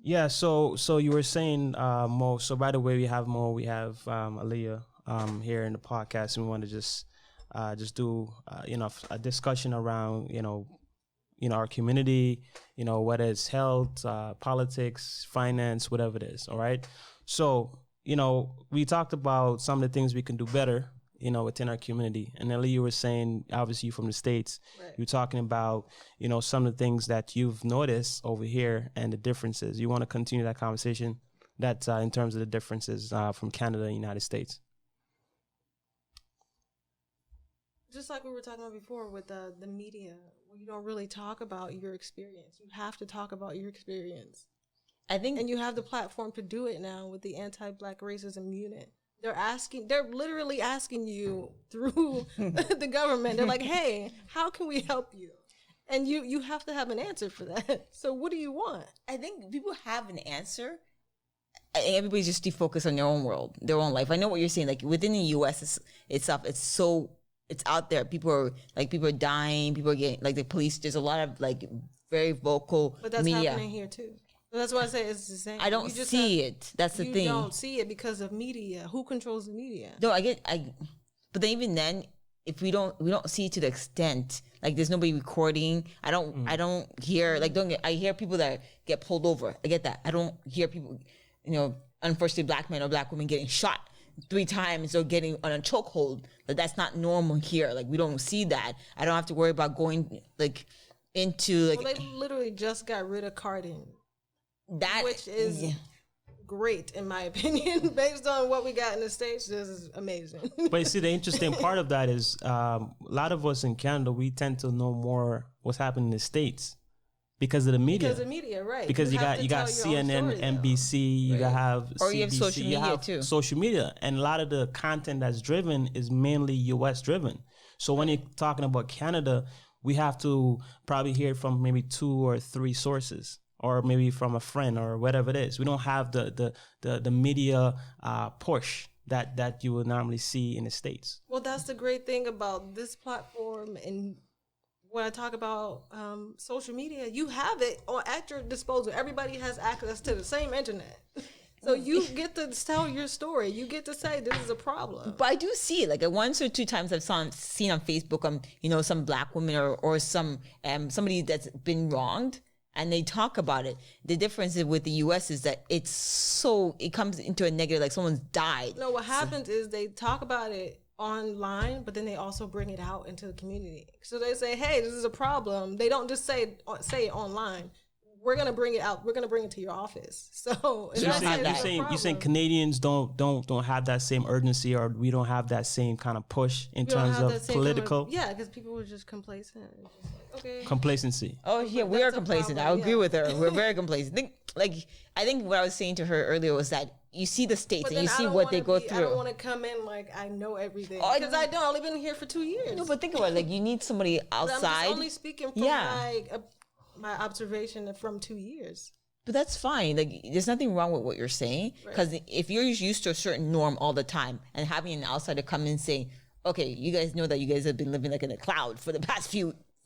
Yeah, so you were saying Mo. So by the way, we have Mo, we have Aaliyah here in the podcast, and we want to just do a discussion around our community, whether it's health, politics, finance, whatever it is. All right. So we talked about some of the things we can do better, within our community. And Ellie, you were saying, obviously you're from the States, right. You're talking about, some of the things that you've noticed over here and the differences. You want to continue that conversation in terms of the differences from Canada and the United States? Just like we were talking about before with the media, you don't really talk about your experience. You have to talk about your experience. And you have the platform to do it now with the anti-Black racism unit. They're literally asking you through the government. They're like, hey, how can we help you? And you have to have an answer for that. So what do you want? I think people have an answer. Everybody's just defocused on their own world, their own life. I know what you're saying. Like within the U.S. it's out there. People are dying. People are getting, like, the police. There's a lot of, like, very vocal media. But that's happening here too. That's why I say it's the same. I don't see it. That's the thing. You don't see it because of media. Who controls the media? No, but then even then, if we don't see it to the extent, like, there's nobody recording. I don't hear, like, I hear people that get pulled over. I get that. I don't hear people, unfortunately, Black men or Black women getting shot 3 times or getting on a chokehold. Like, that's not normal here. Like, we don't see that. I don't have to worry about going, like, into, like... Well, they literally just got rid of Cardin. That... Which is great, in my opinion. Based on what we got in the States, this is amazing. But you see, the interesting part of that is a lot of us in Canada, we tend to know more what's happening in the States. Because of the media. Because of media, right. Because you got CNN, NBC, you have CBC. Or you have social media too. Social media. And a lot of the content that's driven is mainly US driven. So when you're talking about Canada, we have to probably hear from maybe 2 or 3 sources, or maybe from a friend or whatever it is. We don't have the media push that you would normally see in the States. Well, that's the great thing about this platform. And when I talk about social media, you have it at your disposal. Everybody has access to the same internet. So you get to tell your story. You get to say this is a problem. But I do see it. Like, once or 2 times I've seen on Facebook, some Black woman or some somebody that's been wronged, and they talk about it. The difference with the U.S. is that it comes into a negative, like someone's died. No, what happens is they talk about it online, but then they also bring it out into the community. So they say, hey, this is a problem. They don't just say it online. We're gonna bring it out. We're gonna bring it to your office. So you're saying Canadians don't have that same urgency, or we don't have that same kind of push in terms of political. Because people were just complacent. Okay. Complacency. Oh yeah, we are complacent. I agree with her. We're very complacent. I think what I was saying to her earlier was that you see the States and you see what they go through. I don't want to come in like I know everything, because I don't. I've only been here for 2 years. No, but think about it. Like, you need somebody outside. I'm just only speaking from my observation from 2 years. But that's fine. Like, there's nothing wrong with what you're saying, because if you're used to a certain norm all the time, and having an outsider come in and say, okay, you guys know that you guys have been living like in a cloud for the past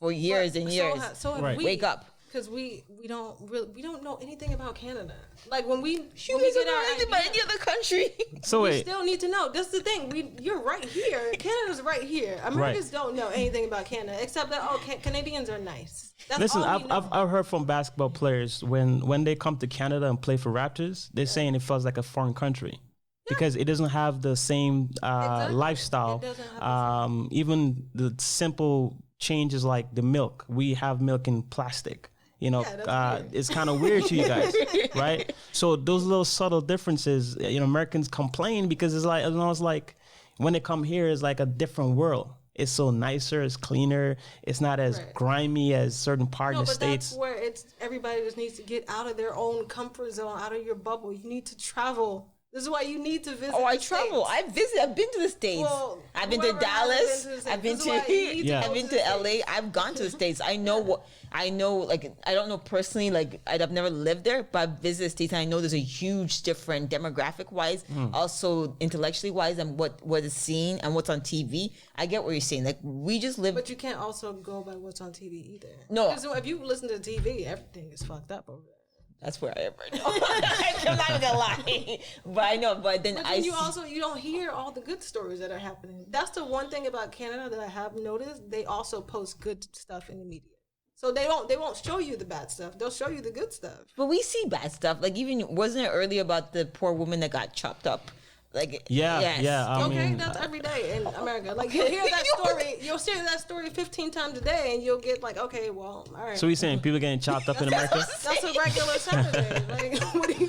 for years and years. So wake up. Because we don't know anything about Canada. Like, when we get anything about any other country. So we still need to know. That's the thing. You're right here. Canada's right here. Americans don't know anything about Canada except that Canadians are nice. That's Listen, all we know. I've heard from basketball players when they come to Canada and play for Raptors, they're saying it feels like a foreign country. Because it doesn't have the same lifestyle. It doesn't have even the simple changes, like the milk. We have milk in plastic. It's kind of weird to you guys, right? So those little subtle differences, Americans complain because it's like when they come here, it's like a different world. It's so nicer, it's cleaner, it's not as grimy as certain parts of the States. That's where everybody just needs to get out of their own comfort zone, out of your bubble. You need to travel. This is why you need to visit. Oh, I travel. I've been to the States. Well, I've been to Dallas. I've been to LA. I've gone to the States. I know like, I don't know personally, like, I've never lived there, but I've visited the States, and I know there's a huge difference demographic wise, also intellectually wise, and what is seen and what's on TV. I get what you're saying. Like, we just live. But you can't also go by what's on TV either. No. Because if you listen to TV, everything is fucked up over there. That's where I am right now. I'm not even gonna lie, but I know. But then you don't hear all the good stories that are happening. That's the one thing about Canada that I have noticed. They also post good stuff in the media. So they won't show you the bad stuff. They'll show you the good stuff. But we see bad stuff. Like even wasn't it earlier about the poor woman that got chopped up? Like yeah. I mean, that's every day in America. Like you'll hear that story. You'll hear that story 15 times a day, and you'll get like, okay, well, all right. So you're saying people getting chopped up in America? That's a regular Saturday. Like, what do you?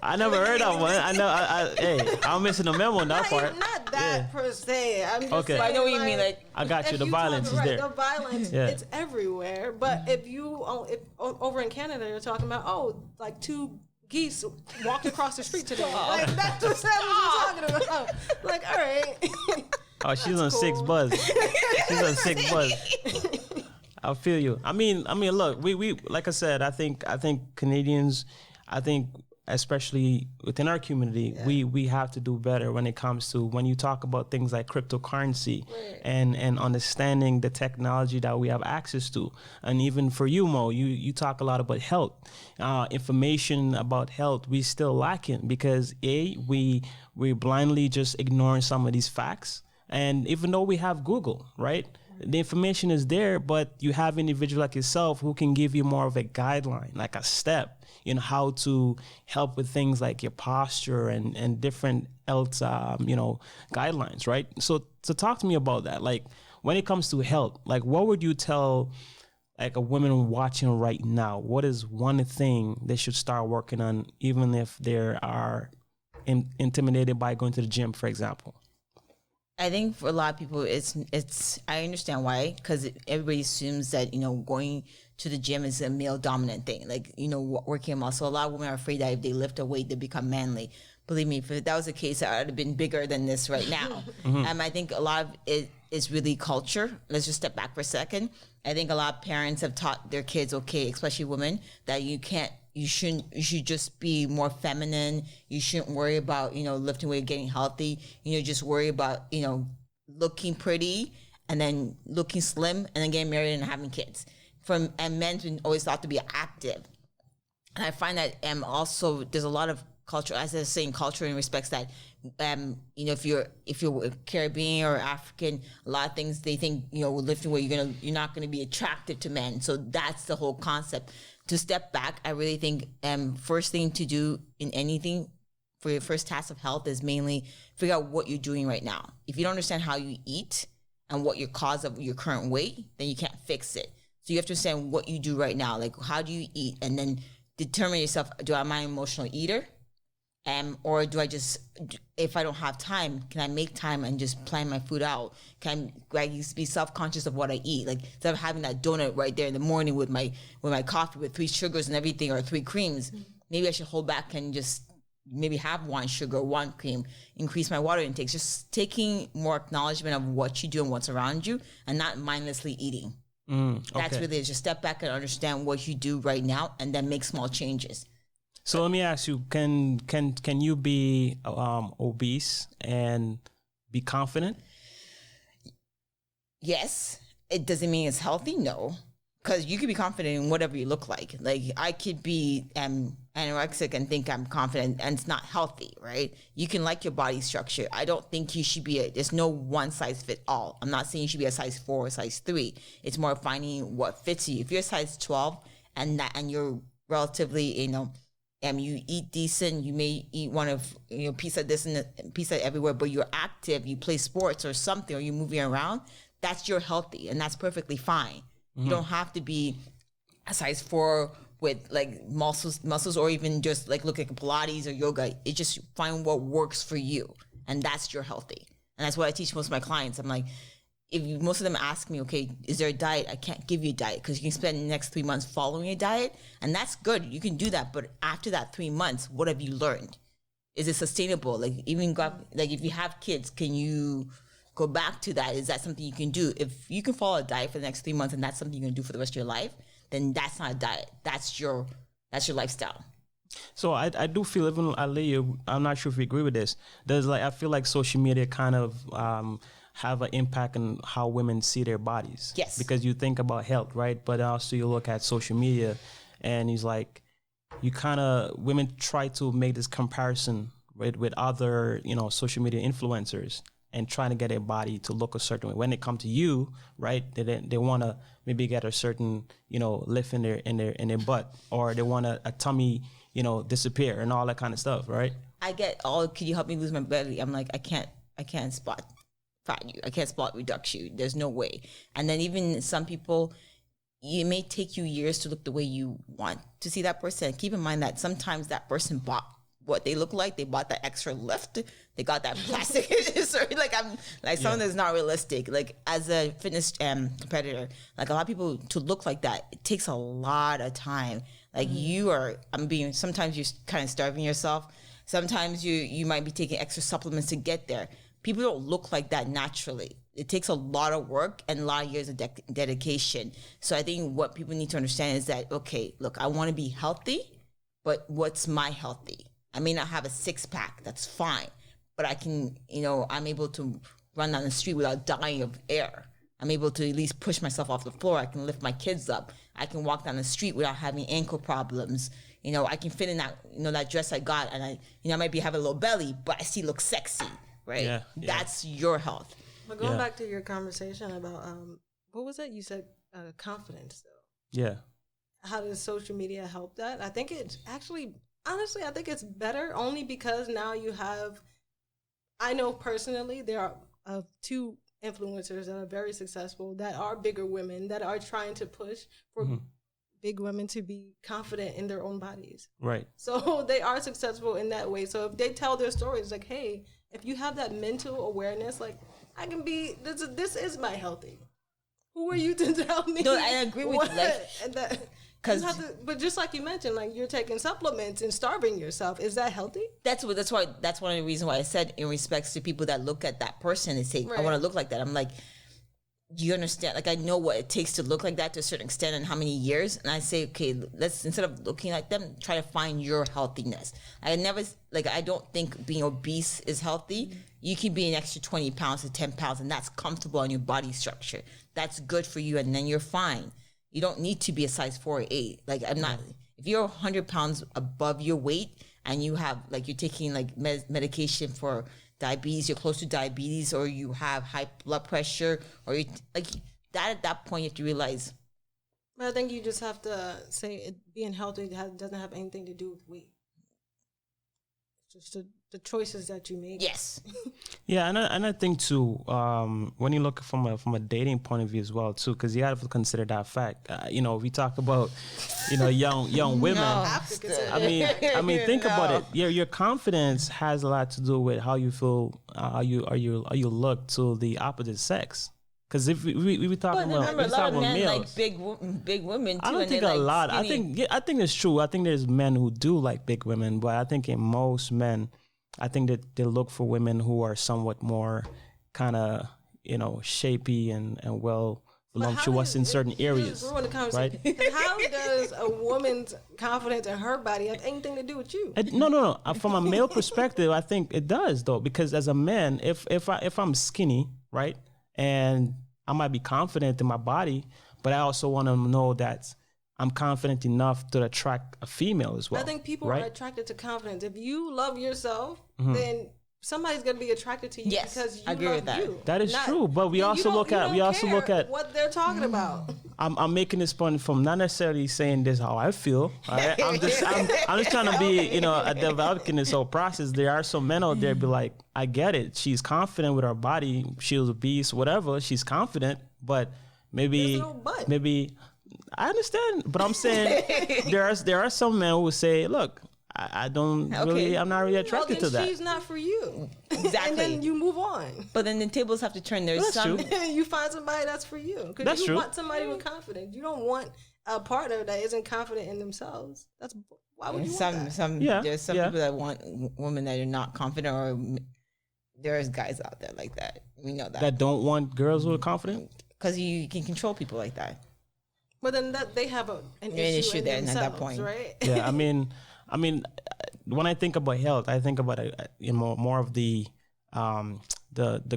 I never heard that one. I know. Hey, I'm missing the memo on that part. Not that per se. I'm just Okay. saying, I know what you mean. Like I got you. The violence is there. The violence, it's everywhere. But if over in Canada, you're talking about like 2 geese walked across the street today. Like that's what we're talking about. Like, all right. Oh, she's on cool. 6 buzz. She's on 6 buzz. I feel you. I mean, look, we like I said, I think Canadians, especially within our community, we have to do better when it comes to when you talk about things like cryptocurrency and understanding the technology that we have access to. And even for you, Mo, you talk a lot about health. Information about health, we still lacking because we're blindly just ignoring some of these facts. And even though we have Google, right? The information is there, but you have individuals like yourself who can give you more of a guideline, like a step in how to help with things like your posture and different else, guidelines, right? So talk to me about that. Like when it comes to health, like what would you tell like a woman watching right now? What is one thing they should start working on, even if they are intimidated by going to the gym, for example? I think for a lot of people, it's. I understand why, because everybody assumes that going to the gym is a male dominant thing, like working a muscle. A lot of women are afraid that if they lift a weight, they become manly. Believe me, if that was the case, I would have been bigger than this right now. I think a lot of it is really culture. Let's just step back for a second. I think a lot of parents have taught their kids, okay, especially women, that you should just be more feminine. You shouldn't worry about, lifting weight, getting healthy. Just worry about, looking pretty and then looking slim and then getting married and having kids. And men's been always thought to be active. And I find that also there's a lot of culture, as I was saying, culture in respects that, if you're Caribbean or African, a lot of things they think, lifting weight, you're not gonna be attractive to men. So that's the whole concept. To step back, I really think first thing to do in anything for your first task of health is mainly figure out what you're doing right now. If you don't understand how you eat and what your cause of your current weight, then you can't fix it. So you have to understand what you do right now, like how do you eat, and then determine yourself, am I an emotional eater? Or do I just, if I don't have time, can I make time and just plan my food out? Can I be self-conscious of what I eat? Like instead of having that donut right there in the morning with my coffee with 3 sugars and everything, or 3 creams, maybe I should hold back and just maybe have 1 sugar, 1 cream, increase my water intake. Just taking more acknowledgement of what you do and what's around you, and not mindlessly eating. That's really it. Just step back and understand what you do right now, and then make small changes. So let me ask you: Can you be obese and be confident? Yes. It doesn't mean it's healthy. No, because you could be confident in whatever you look like. Like I could be anorexic and think I'm confident, and it's not healthy, right? You can like your body structure. I don't think you should be there's no one size fit all. I'm not saying you should be a size 4 or size 3. It's more finding what fits you. If you're a size 12 and you're relatively, you eat decent, you may eat one of, piece of this and piece of everywhere, but you're active, you play sports or something, or you're moving around, that's you're healthy, and that's perfectly fine. You don't have to be a size 4 with like muscles, or even just like look at Pilates or yoga. It just find what works for you, and that's your healthy. And that's what I teach most of my clients. I'm like, most of them ask me, okay, is there a diet? I can't give you a diet because you can spend the next 3 months following a diet, and that's good. You can do that, but after that 3 months, what have you learned? Is it sustainable? Like if you have kids, can you go back to that? Is that something you can do? If you can follow a diet for the next 3 months and that's something you're gonna do for the rest of your life, then that's not a diet. That's your lifestyle. So I do feel, even Aliyah, I'm not sure if you agree with this. I feel like social media kind of have an impact on how women see their bodies. Yes. Because you think about health, right? But also you look at social media and he's like, you kind of women try to make this comparison with other, you know, social media influencers and trying to get their body to look a certain way. When they come to you, right, they want to maybe get a certain, you know, lift in their butt, or they want a tummy, you know, disappear and all that kind of stuff, right? I get could you help me lose my belly? I'm like, I can't spot fat you. I can't spot reduce you. There's no way. And then even some people, it may take you years to look the way you want to see that person. Keep in mind that sometimes that person bought what they look like. They bought that extra lift. They got that plastic. Sorry, something that's not realistic. Like as a fitness competitor, like a lot of people to look like that, it takes a lot of time. Like sometimes you're kind of starving yourself. Sometimes you might be taking extra supplements to get there. People don't look like that naturally. It takes a lot of work and a lot of years of dedication. So I think what people need to understand is that, okay, look, I want to be healthy, but what's my healthy? I may not have a 6-pack, that's fine. But I can, you know, I'm able to run down the street without dying of air. I'm able to at least push myself off the floor. I can lift my kids up. I can walk down the street without having ankle problems. You know, I can fit in that, you know, that dress I got, and I might be having a little belly, but I still look sexy, right? Yeah. That's your health. But going back to your conversation about what was it? You said confidence, though. Yeah. How does social media help that? I think it's actually, honestly, I think it's better only because now you have. I know personally there are 2 influencers that are very successful that are bigger women that are trying to push for big women to be confident in their own bodies. Right. So they are successful in that way. So if they tell their stories like, hey, if you have that mental awareness, like I can be, this is my healthy. Who are you to tell me? No, I agree with you. Like, but just like you mentioned, like you're taking supplements and starving yourself. Is that healthy? That's one of the reasons why I said in respects to people that look at that person and say, I want to look like that. I'm like, do you understand? Like, I know what it takes to look like that to a certain extent and how many years. And I say, okay, let's, instead of looking like them, try to find your healthiness. I don't think being obese is healthy. You can be an extra 20 pounds to 10 pounds, and that's comfortable on your body structure. That's good for you, and then you're fine. You don't need to be a size 4 or 8. Like, I'm not, if you're 100 pounds above your weight and you have, like, you're taking, like, medication for diabetes, you're close to diabetes, or you have high blood pressure, or you, like, that at that point you have to realize. But I think you just have to say being healthy doesn't have anything to do with weight. It's just the choices that you make. Yes. Yeah, and I think too, when you look from a dating point of view as well too, because you have to consider that fact. You know, we talk about, you know, young women. I mean, think about it. Your confidence has a lot to do with how you feel, how you look to the opposite sex. Because if we talking about, remember, a lot of men males, like big women too. I don't think a lot. Skinny. I think it's true. I think there's men who do like big women, but I think in most men, I think that they look for women who are somewhat more kind of, you know, shapy and well voluptuous in certain areas. Right? How does a woman's confidence in her body have anything to do with you? No. From a male perspective, I think it does though, because as a man, if I'm skinny, right, and I might be confident in my body, but I also want to know that I'm confident enough to attract a female as well. I think people are attracted to confidence. If you love yourself, then somebody's going to be attracted to you because you agree love with that. you. That is true, but we also look at what they're talking about. I'm making this point from not necessarily saying this how I feel. All right? I'm just trying to be, you know, a developing this whole process. There are some men out there be like, I get it. She's confident with her body. She was obese, whatever. She's confident, but maybe I understand, but I'm saying there are some men who will say, look, I'm not really attracted to that. She's not for you. Exactly. And then you move on. But then the tables have to turn. There's True. You find somebody that's for you. Because you want somebody with confidence. You don't want a partner that isn't confident in themselves. Why would you want that? There's some people that want women that are not confident, or there's guys out there like that. We know that. That don't want girls who are confident? Because you can control people like that. But then they have an issue there at that point, right? Yeah, I mean, when I think about health, I think about more of the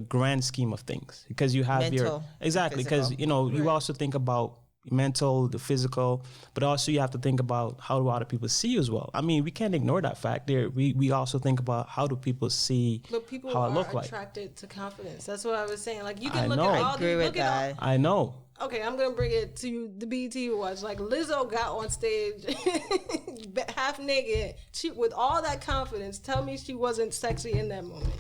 grand scheme of things, because you have mental, because you also think about mental, the physical, but also you have to think about how do other people see you as well. I mean, we can't ignore that fact. We also think about how do people see But people how I are look like. attracted to confidence. That's what I was saying. Like you I can look know. at I all agree these. with Look at that. I know. Okay, I'm gonna bring it to the BET Awards. Like Lizzo got on stage, half naked, she with all that confidence. Tell me she wasn't sexy in that moment.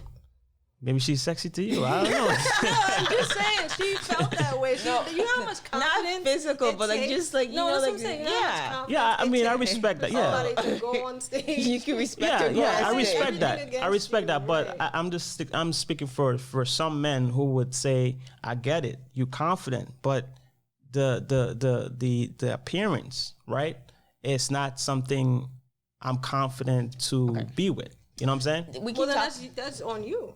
Maybe she's sexy to you. I don't know. No, I'm just saying she felt that way. You know how much confidence? Not physical, it but like takes? just like you no, know, that's like what I'm saying. You know how much yeah, confidence Yeah, I it mean, I takes respect that. for Yeah. somebody to go on stage. you can respect Yeah, your yeah, I girl. respect Everything that. I against respect you, that, but right. I'm speaking for some men who would say, I get it, you're confident, but the appearance, right? It's not something I'm confident to be with. You know what I'm saying? We Well, keep then talking. that's on you.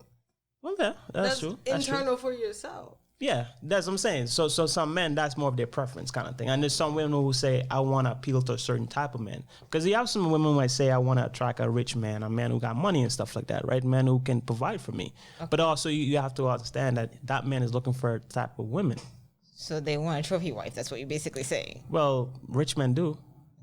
Well, yeah, that's true. That's true. internal for yourself. Yeah, that's what I'm saying. So some men, that's more of their preference kind of thing. And there's some women who say, I want to appeal to a certain type of man. Because you have some women who might say, I want to attract a rich man, a man who got money and stuff like that, right? Man who can provide for me. But also you have to understand that man is looking for a type of women. So they want a trophy wife. That's what you're basically saying. Well, rich men do.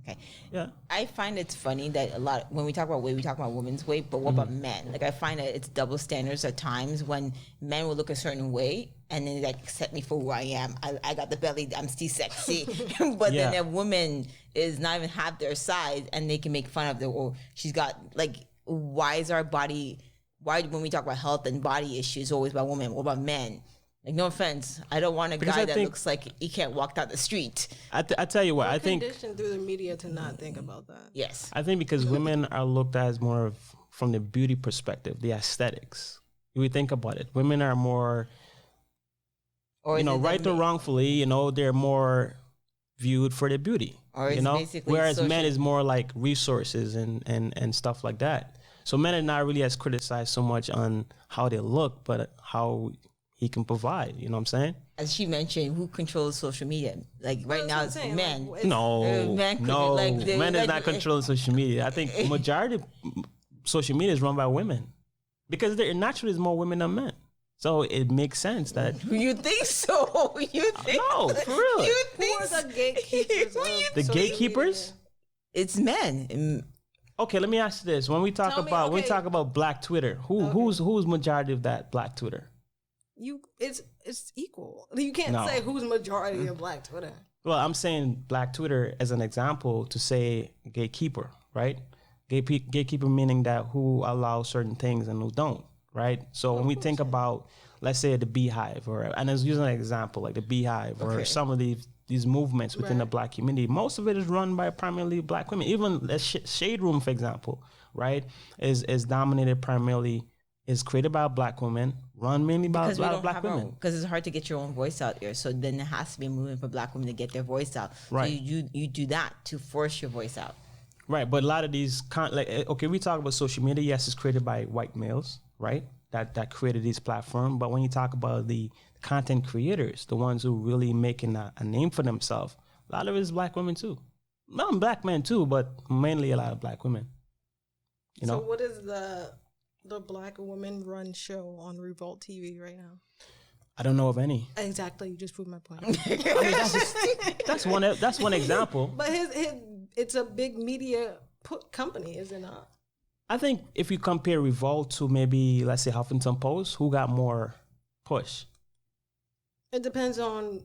Okay. Yeah. I find it's funny that a lot when we talk about weight, we talk about women's weight, but what about men? Like I find that it's double standards at times when men will look a certain way and then they like accept me for who I am. I got the belly, I'm still sexy. But Yeah. then a woman is not even half their size and they can make fun of the or she's got like why is our body why when we talk about health and body issues always about women, what about men? Like no offense, I don't want a Because guy I that think- looks like he can't walk down the street. I tell you what, I think Conditioned through the media to not think about that. Yes. I think because women are looked at as more of from the beauty perspective, the aesthetics. If we think about it, women are more, Or is it right that or wrongfully, they're more viewed for their beauty. Or is it basically whereas men social- is more like resources and stuff like that. So men are not really as criticized so much on how they look, but how he can provide. You know what I'm saying? as she mentioned, who controls social media? Like right That's now, what I'm it's saying, men. like, No, men could- no, like, they- men is like- not controlling social media. I think majority of social media is run by women because there naturally is more women than men. So it makes sense that You think so? You think? No, for real. You Who think are so? the gatekeepers? Who of you- the social gatekeepers. It's men. Okay, let me ask you this: when we talk Tell me, about when we okay. talk about Black Twitter, who's majority of that Black Twitter? media? It's equal. You can't No. say who's majority of Black Twitter. Well, I'm saying Black Twitter as an example to say gatekeeper, right? Gatekeeper meaning that who allows certain things and who don't, right? So when we think about, let's say the Beehive, and I was using an example like the Beehive or Okay. some of these movements within the Right. Black community, most of it is run by primarily Black women. Even the Shade Room, for example, right, is dominated primarily, is created by Black women, run mainly by a Because we lot don't of Black have women. because it's hard to get your own voice out there. So then there has to be a movement for Black women to get their voice out. Right. So you do that to force your voice out. Right, but a lot of these, we talk about social media. Yes, it's created by white males, right? That created this platform. But when you talk about the content creators, the ones who really making a name for themselves, a lot of it is Black women too. Not Black men too, but mainly a lot of Black women. You know, So what is the Black woman run show on Revolt TV right now? I don't know of any. Exactly, you just proved my point. I mean, that's one example. But it's a big media company, is it not? I think if you compare Revolt to maybe let's say Huffington Post, who got more push? It depends on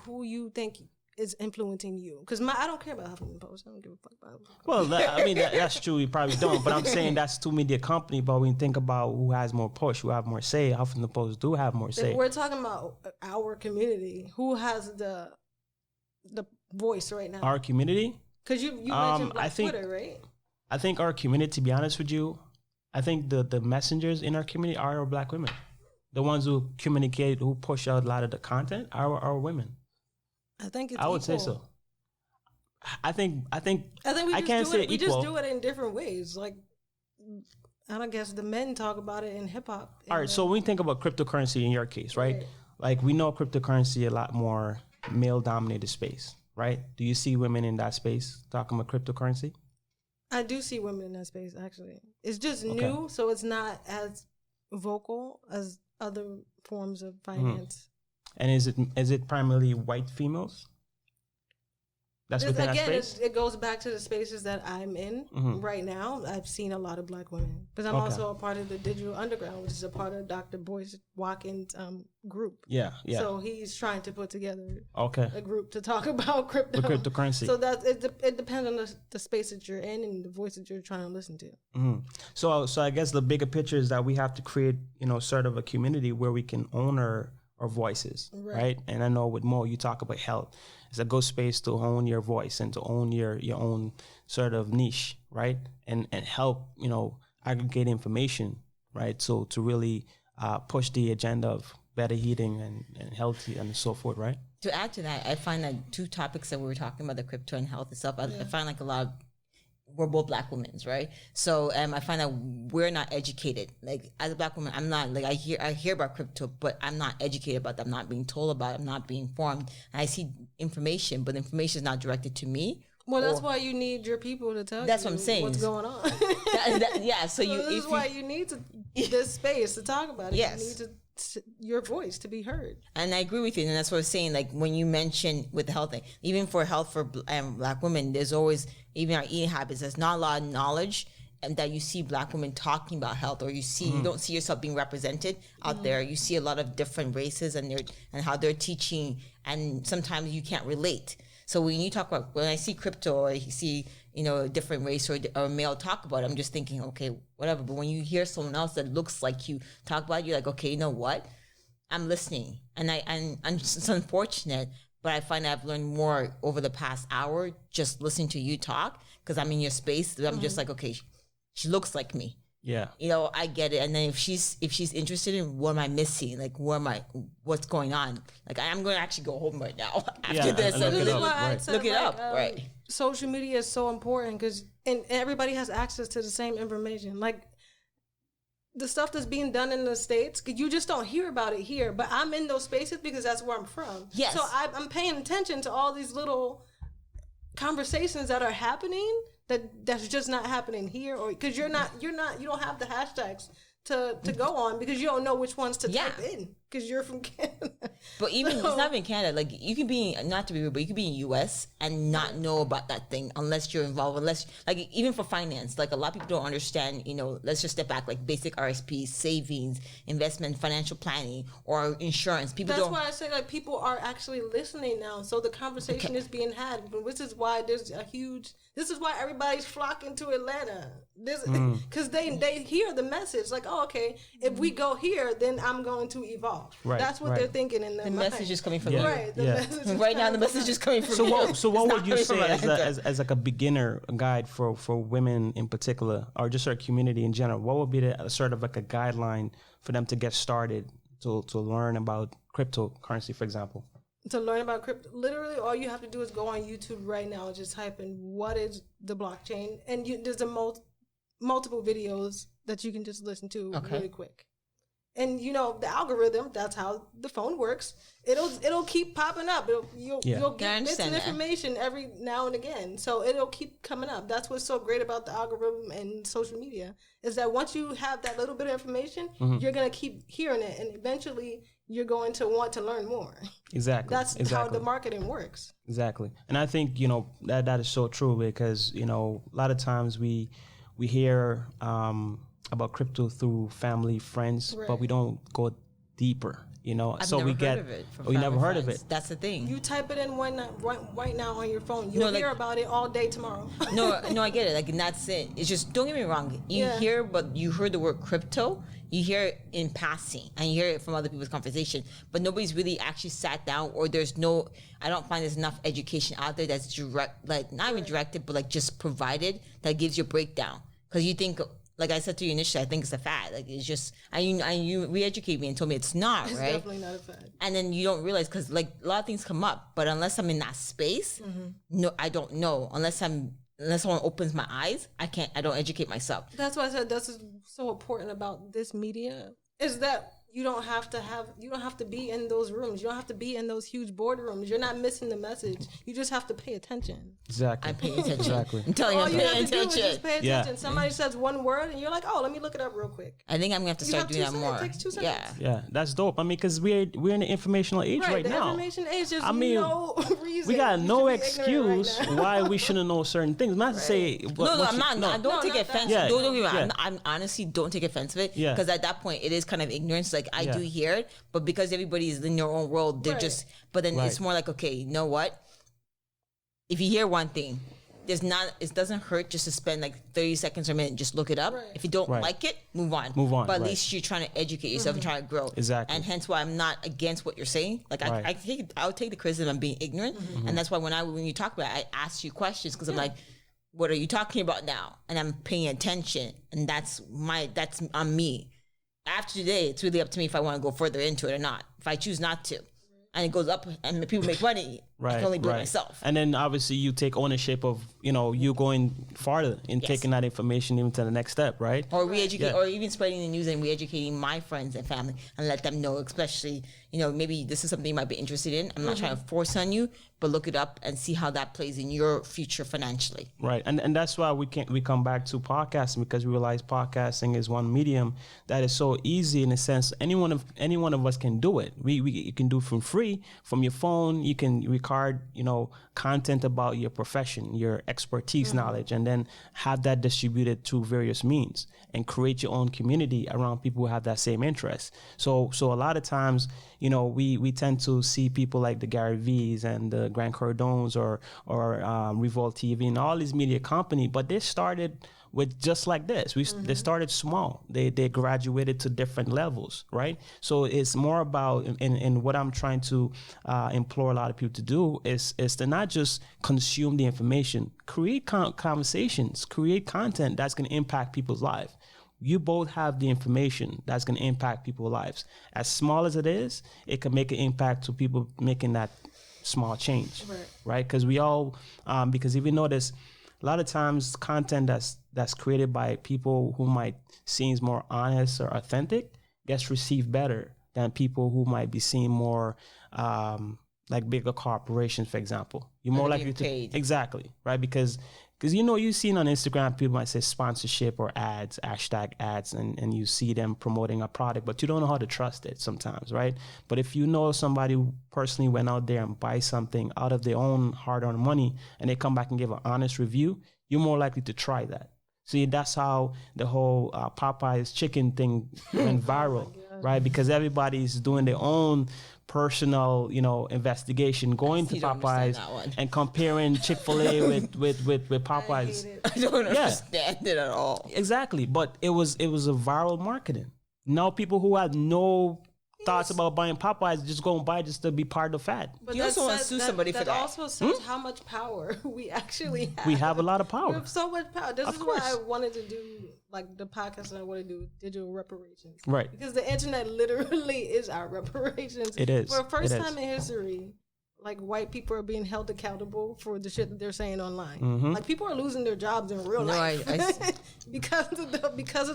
who you think is influencing you. Because I don't care about Huffington Post. I don't give a fuck about it. Well, that's true. You probably don't. But I'm saying that's two media company. But when you think about who has more push, who have more say, Huffington Post do have more say. If we're talking about our community, who has the voice right now? Our community, Because you mentioned I Black think- Twitter, right? I think our community, to be honest with you, I think the messengers in our community are our Black women. The ones who communicate, who push out a lot of the content are women. I think it's I would say equal. so. I think I think we I just can't do say it. We equal. just do it in different ways. Like I don't guess the men talk about it in hip hop. All right, so when we think about cryptocurrency in your case, right? Right. Like we know cryptocurrency a lot more male-dominated space, right? Do you see women in that space talking about cryptocurrency? I do see women in that space. Actually, it's just new, so it's not as vocal as other forms of finance. And is it primarily white females? That's within that space? It goes back to the spaces that I'm in right now. I've seen a lot of Black women because I'm also a part of the Digital Underground, which is a part of Dr. Boyce Watkins' group. Yeah. So he's trying to put together a group to talk about crypto. The cryptocurrency. So that it depends on the space that you're in and the voice that you're trying to listen to. So I guess the bigger picture is that we have to create, sort of a community where we can own our voices, right? And I know with Mo, you talk about health. It's a good space to own your voice and to own your own sort of niche, right? And help, aggregate information, right? So to really push the agenda of better eating and healthy and so forth, right? To add to that, I find that two topics that we were talking about, the crypto and health and stuff, I find like a lot of, we're both Black women, right? So I find that we're not educated. Like as a Black woman, I'm not like I hear about crypto, but I'm not educated about that. I'm not being told about it. I'm not being informed. And I see information, but the information is not directed to me. Well, that's why you need your people to tell that's you what I'm saying. What's going on. So this is why you need this space to talk about it. Yes. You need your voice to be heard. And I agree with you, and that's what I was saying. Like when you mention with the health thing, even for health for Black women, there's always, even our eating habits, there's not a lot of knowledge and that you see Black women talking about health, or you don't see yourself being represented out there. You see a lot of different races and how they're teaching, and sometimes you can't relate. So when you talk about, when I see crypto or you see, a different race or male talk about it, I'm just thinking, okay, whatever. But when you hear someone else that looks like you talk about it, you're like, okay, you know what? I'm listening. And it's unfortunate, but I find I've learned more over the past hour just listening to you talk, because I'm in your space. I'm just like, okay, she looks like me. Yeah. I get it. And then if she's interested in what am I missing? Like, what's going on? Like, I'm going to actually go home right now after this. And look it up. Right. Social media is so important because everybody has access to the same information. Like, the stuff that's being done in the States, you just don't hear about it here. But I'm in those spaces because that's where I'm from. Yes. So I'm paying attention to all these little conversations that are happening that's just not happening here, or because you don't have the hashtags to go on because you don't know which ones to type in because you're from Canada. But even it's not even Canada. Like, you can be, not to be rude, but you can be in US and not know about that thing unless you're involved. Unless, like, even for finance, like a lot of people don't understand. Let's just step back. Like basic RSP, savings, investment, financial planning, or insurance. That's why I say, like, people are actually listening now. So the conversation is being had, which is why there's a huge. This is why everybody's flocking to Atlanta. Because they hear the message, like, oh, okay, if we go here, then I'm going to evolve. Right, that's what they're thinking in their mind. Message is coming from you. Right. Right now, the message is coming from you. So what would you say as like a beginner guide for women in particular, or just our community in general? What would be the sort of like a guideline for them to get started to learn about cryptocurrency, for example? To learn about crypto, literally all you have to do is go on YouTube right now and just type in what is the blockchain, and there's multiple videos that you can just listen to really quick. And the algorithm, that's how the phone works. It'll keep popping up. You'll get bits of information every now and again. So it'll keep coming up. That's what's so great about the algorithm and social media, is that once you have that little bit of information, you're gonna keep hearing it, and eventually you're going to want to learn more. Exactly. That's how the marketing works. Exactly. And I think, that is so true because, a lot of times we hear about crypto through family, friends, but we don't go deeper, I've so never we get, heard of it from we never heard of friends. it. That's the thing. You type it in right now on your phone. You'll hear about it all day tomorrow. No, I get it. Like, and that's it. It's just, don't get me wrong. You hear, but you heard the word crypto. You hear it in passing, and you hear it from other people's conversation, but nobody's really actually sat down, or I don't find there's enough education out there that's direct, like not even directed, but like just provided that gives you a breakdown. Because you think, like I said to you initially, I think it's a fad. Like, it's just, you re-educate me and told me it's not, it's right? Definitely not a fad. And then you don't realize, because like a lot of things come up, but unless I'm in that space, no, I don't know. Unless someone opens my eyes, I don't educate myself. That's why I said that's so important about this media, is that you don't have to be in those rooms. You don't have to be in those huge boardrooms. You're not missing the message. You just have to pay attention. Exactly. I'm paying attention. Exactly. I'm telling you, All I'm you have paying to do is attention. just pay attention. Somebody says one word, and you're like, "Oh, let me look it up real quick." I think I'm gonna have to You start have doing 2 that seconds. more. It takes 2 seconds. Yeah. Yeah, that's dope. I mean, because we're in the informational age right the now. information age. There's I mean, no reason. We got you no should be ignorant excuse right now. why we shouldn't know certain things. Not to say No, I'm not. I don't take not offense. that. Yeah. Don't get me wrong. Yeah. I'm honestly don't take offense of it. Yeah. Because at that point, it is kind of ignorance. Like I Yeah. do hear it, but because everybody is in their own world, they're Right. just. But then Right. it's more like, okay, you know what? If you hear one thing, it doesn't hurt just to spend like 30 seconds or a minute, just look it up. Right. If you don't Right. like it, move on. Move on, But at right. least you're trying to educate yourself and trying to grow. Exactly. And hence why I'm not against what you're saying. Like Right. I'll take the criticism of being ignorant. And that's why when you talk about it, I ask you questions because I'm like, what are you talking about now? And I'm paying attention. And that's on me. After today, it's really up to me if I want to go further into it or not. If I choose not to, and it goes up and people make money, I can only do it myself. And then obviously you take ownership of, you going farther and taking that information even to the next step, right? Or re-educate, Yeah. or even spreading the news and re-educating my friends and family and let them know, especially, maybe this is something you might be interested in. I'm not trying to force on you, but look it up and see how that plays in your future financially. Right. And that's why we come back to podcasting, because we realize podcasting is one medium that is so easy in a sense. Any one of us can do it. You can do it from free from your phone. You can record, content about your profession, your expertise, knowledge, and then have that distributed through various means and create your own community around people who have that same interest. So a lot of times, we tend to see people like the Gary V's and the Grant Cardones or Revolt TV and all these media company, but they started with just like this. They started small. They graduated to different levels, right? So it's more about, and what I'm trying to implore a lot of people to do is to not just consume the information, create conversations, create content that's going to impact people's lives. You both have the information that's going to impact people's lives. As small as it is, it can make an impact to people making that small change, right? Because we all, because if you notice, a lot of times content that's created by people who might seem more honest or authentic gets received better than people who might be seen more like bigger corporations, for example. You're more likely to paid. Exactly, right? Because you've seen on Instagram, people might say sponsorship or ads, hashtag ads, and you see them promoting a product, but you don't know how to trust it sometimes, right? But if you know somebody who personally went out there and buy something out of their own hard-earned money and they come back and give an honest review, you're more likely to try that. See, that's how the whole Popeye's chicken thing went viral, right? Because everybody's doing their own personal, investigation, going to Popeyes and comparing Chick-fil-A with Popeyes. I don't understand it at all. Exactly, but it was a viral marketing. Now people who had no thoughts about buying Popeyes just go and buy just to be part of the fad. But You also want to sue somebody for that. also says how much power we actually have. We have a lot of We power. have so much power. This Of is why I course. wanted to do like the podcast, and I want to do digital reparations. Right. Because the internet literally is our reparations. It is. For the first It is. time in history, like white people are being held accountable for the shit that they're saying online. Mm-hmm. Like people are losing their jobs in real No, life I because of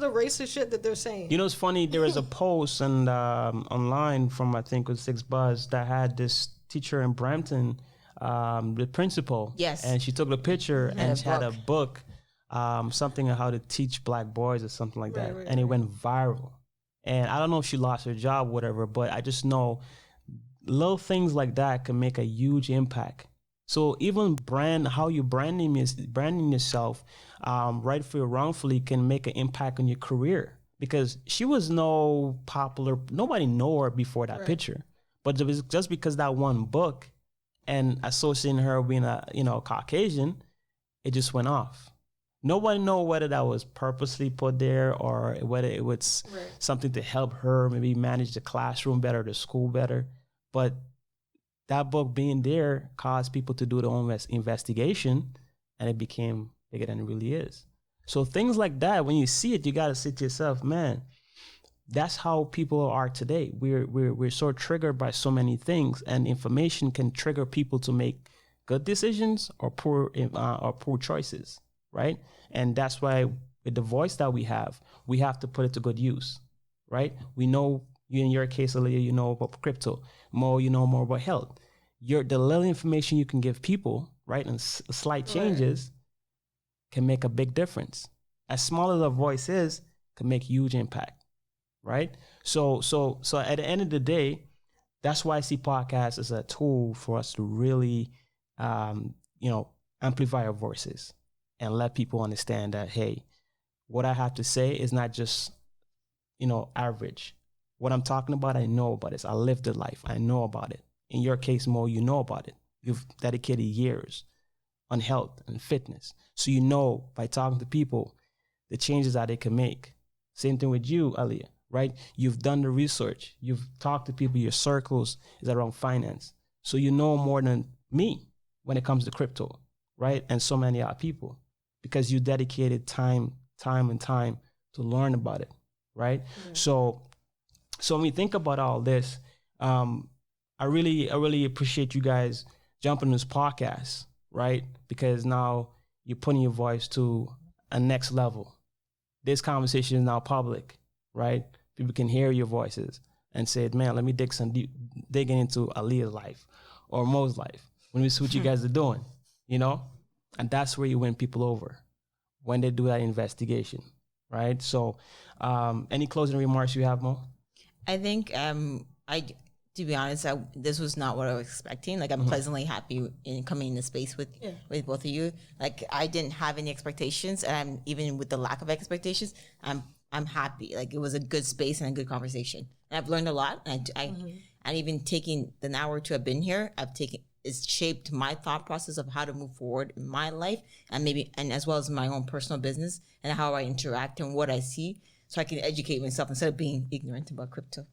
the racist shit that they're saying. It's funny. There was a post and online from I think it was Six Buzz that had this teacher in Brampton, the principal. Yes. And she took the picture And and a she had a book. book, something on how to teach black boys or something like that, Right, and it went viral. And I don't know if she lost her job, or whatever, but I just know little things like that can make a huge impact. So even how you branding yourself, rightfully or wrongfully, can make an impact on your career. Because she was no popular, nobody knew her before that picture. But it was just because that one book and associating her being a Caucasian, it just went off. Nobody know whether that was purposely put there or whether it was something to help her maybe manage the classroom better, the school better. But that book being there caused people to do their own investigation, and it became bigger than it really is. So things like that, when you see it, you got to say to yourself, man, that's how people are today. We're so triggered by so many things, and information can trigger people to make good decisions or poor choices, right? And that's why with the voice that we have to put it to good use, right? We know You, in your case, Aaliyah, you know about crypto. Mo, you know more about health. The little information you can give people, right, and slight changes can make a big difference. As small as a voice is, can make huge impact, right? So at the end of the day, that's why I see podcasts as a tool for us to really, amplify our voices and let people understand that, hey, what I have to say is not just, average. What I'm talking about, I know about it. I lived the life. I know about it. In your case, Mo, you know about it. You've dedicated years on health and fitness. So you know by talking to people the changes that they can make. Same thing with you, Aaliyah, right? You've done the research. You've talked to people. Your circles is around finance. So you know more than me when it comes to crypto, right? And so many other people because you dedicated time to learn about it, right? Yeah. So when we think about all this, I really appreciate you guys jumping on this podcast, right? Because now you're putting your voice to a next level. This conversation is now public, right? People can hear your voices and say, man, let me digging into Aaliyah's life or Mo's life. Let me see what you guys are doing, And that's where you win people over when they do that investigation, right? So any closing remarks you have, Mo? I think to be honest, this was not what I was expecting. Like, I'm pleasantly happy in coming in the space with both of you. Like, I didn't have any expectations, and even with the lack of expectations, I'm happy. Like, it was a good space and a good conversation. And I've learned a lot. And and even taking the hour or two I've been here, it's shaped my thought process of how to move forward in my life, and as well as my own personal business and how I interact and what I see, so I can educate myself instead of being ignorant about crypto.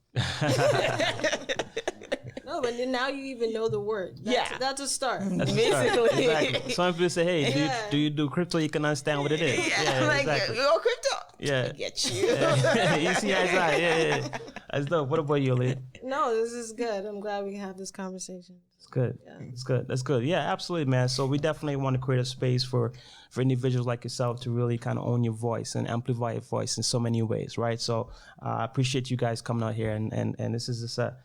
No, but now you even know the word. That's a start. Basically. Exactly. Some people say, hey, do you do crypto? You can understand what it is. Yeah, like, exactly. Oh, crypto. Yeah. I get you. You see how it's like, yeah. That's dope. What about you, Lee? No, this is good. I'm glad we can have this conversation. It's good. Yeah. It's good. That's good. Yeah, absolutely, man. So we definitely want to create a space for individuals like yourself to really kind of own your voice and amplify your voice in so many ways, right? So I appreciate you guys coming out here, and this is just a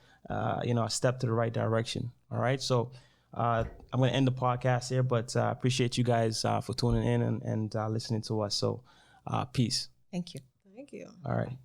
step to the right direction. All right. So I'm going to end the podcast here, but I appreciate you guys for tuning in and listening to us. So peace. Thank you. Thank you. All right.